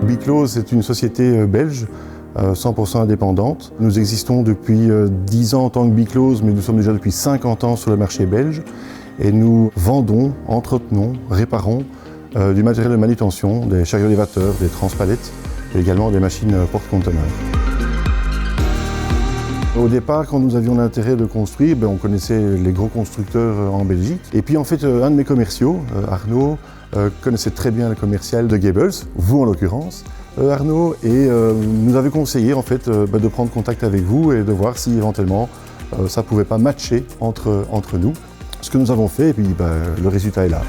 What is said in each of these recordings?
Biclose est une société belge, 100% indépendante. Nous existons depuis 10 ans en tant que Biclose, mais nous sommes déjà depuis 50 ans sur le marché belge. Et nous vendons, entretenons, réparons du matériel de manutention, des chariots élévateurs, des transpalettes et également des machines porte-conteneurs. Au départ, quand nous avions l'intérêt de construire, on connaissait les gros constructeurs en Belgique. Et puis en fait, un de mes commerciaux, Arnaud, connaissait très bien le commercial de Gables, vous en l'occurrence, Arnaud, et nous avait conseillé en fait de prendre contact avec vous et de voir si éventuellement ça ne pouvait pas matcher entre nous. Ce que nous avons fait, et puis le résultat est là.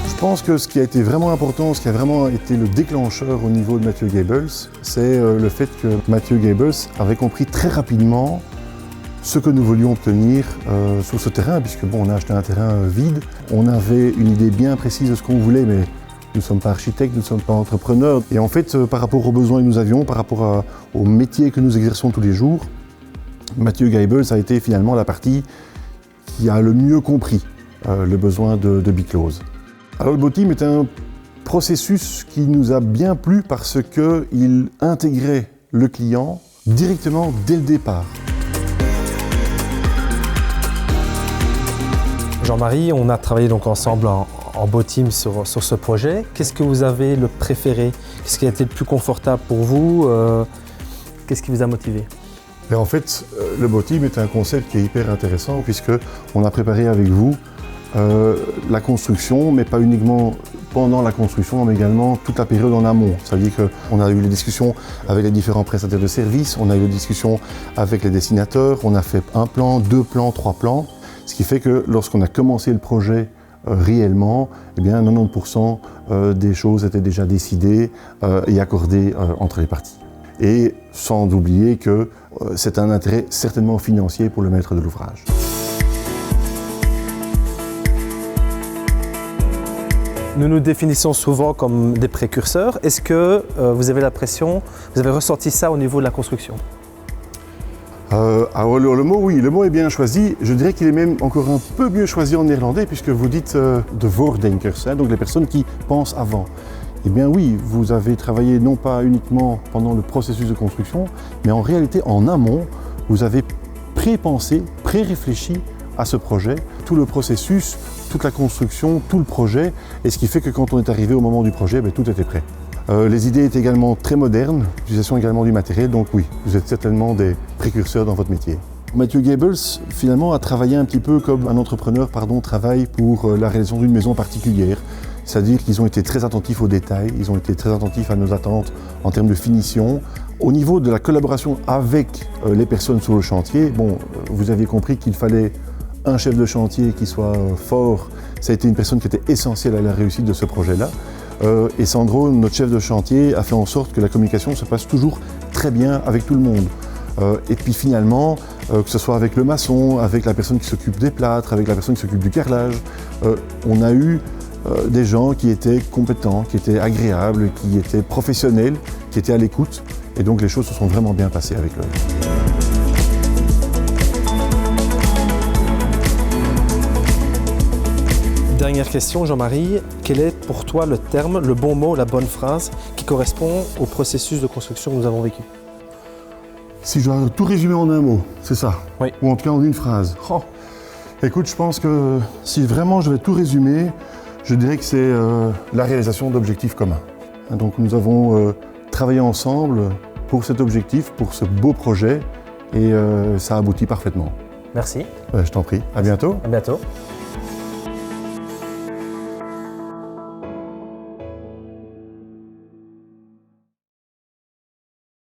Je pense que ce qui a été vraiment important, ce qui a vraiment été le déclencheur au niveau de Mathieu Gables, c'est le fait que Mathieu Gables avait compris très rapidement ce que nous voulions obtenir sur ce terrain, puisque on a acheté un terrain vide. On avait une idée bien précise de ce qu'on voulait, mais nous ne sommes pas architectes, nous ne sommes pas entrepreneurs. Et en fait, par rapport aux besoins que nous avions, par rapport au métier que nous exerçons tous les jours, Mathieu Gables a été finalement la partie qui a le mieux compris le besoin de Biclose. Alors le Boteam est un processus qui nous a bien plu parce qu'il intégrait le client directement dès le départ. Jean-Marie, on a travaillé donc ensemble en Boteam sur ce projet. Qu'est-ce que vous avez le préféré? Qu'est-ce qui a été le plus confortable pour vous? Qu'est-ce qui vous a motivé? Et en fait, le Boteam est un concept qui est hyper intéressant puisqu'on a préparé avec vous la construction, mais pas uniquement pendant la construction, mais également toute la période en amont. Ça veut dire qu'on a eu les discussions avec les différents prestataires de services, on a eu les discussions avec les dessinateurs, on a fait un plan, 2 plans, 3 plans, ce qui fait que lorsqu'on a commencé le projet réellement, 90% des choses étaient déjà décidées et accordées entre les parties. Et sans oublier que c'est un intérêt certainement financier pour le maître de l'ouvrage. Nous nous définissons souvent comme des précurseurs. Est-ce que vous avez l'impression, vous avez ressenti ça au niveau de la construction? Le mot, oui, le mot est bien choisi. Je dirais qu'il est même encore un peu mieux choisi en néerlandais puisque vous dites de voordenkers, donc les personnes qui pensent avant. Eh bien oui, vous avez travaillé non pas uniquement pendant le processus de construction, mais en réalité en amont, vous avez pré-pensé, pré-réfléchi à ce projet, tout le processus, toute la construction, tout le projet, et ce qui fait que quand on est arrivé au moment du projet, tout était prêt. Les idées étaient également très modernes, l'utilisation également du matériel, donc oui, vous êtes certainement des précurseurs dans votre métier. Mathieu Gables, finalement, a travaillé un petit peu comme un entrepreneur travaille pour la réalisation d'une maison particulière. C'est-à-dire qu'ils ont été très attentifs aux détails, ils ont été très attentifs à nos attentes en termes de finition. Au niveau de la collaboration avec les personnes sur le chantier, vous aviez compris qu'il fallait un chef de chantier qui soit fort. Ça a été une personne qui était essentielle à la réussite de ce projet-là. Et Sandro, notre chef de chantier, a fait en sorte que la communication se passe toujours très bien avec tout le monde. Et puis finalement, que ce soit avec le maçon, avec la personne qui s'occupe des plâtres, avec la personne qui s'occupe du carrelage, on a eu des gens qui étaient compétents, qui étaient agréables, qui étaient professionnels, qui étaient à l'écoute. Et donc les choses se sont vraiment bien passées avec eux. Dernière question, Jean-Marie. Quel est pour toi le terme, le bon mot, la bonne phrase qui correspond au processus de construction que nous avons vécu? Si je dois tout résumer en un mot, c'est ça? Oui. Ou en tout cas en une phrase. Écoute, je pense que si vraiment je vais tout résumer, je dirais que c'est la réalisation d'objectifs communs. Donc nous avons travaillé ensemble pour cet objectif, pour ce beau projet, et ça aboutit parfaitement. Merci. Je t'en prie. À bientôt. À bientôt.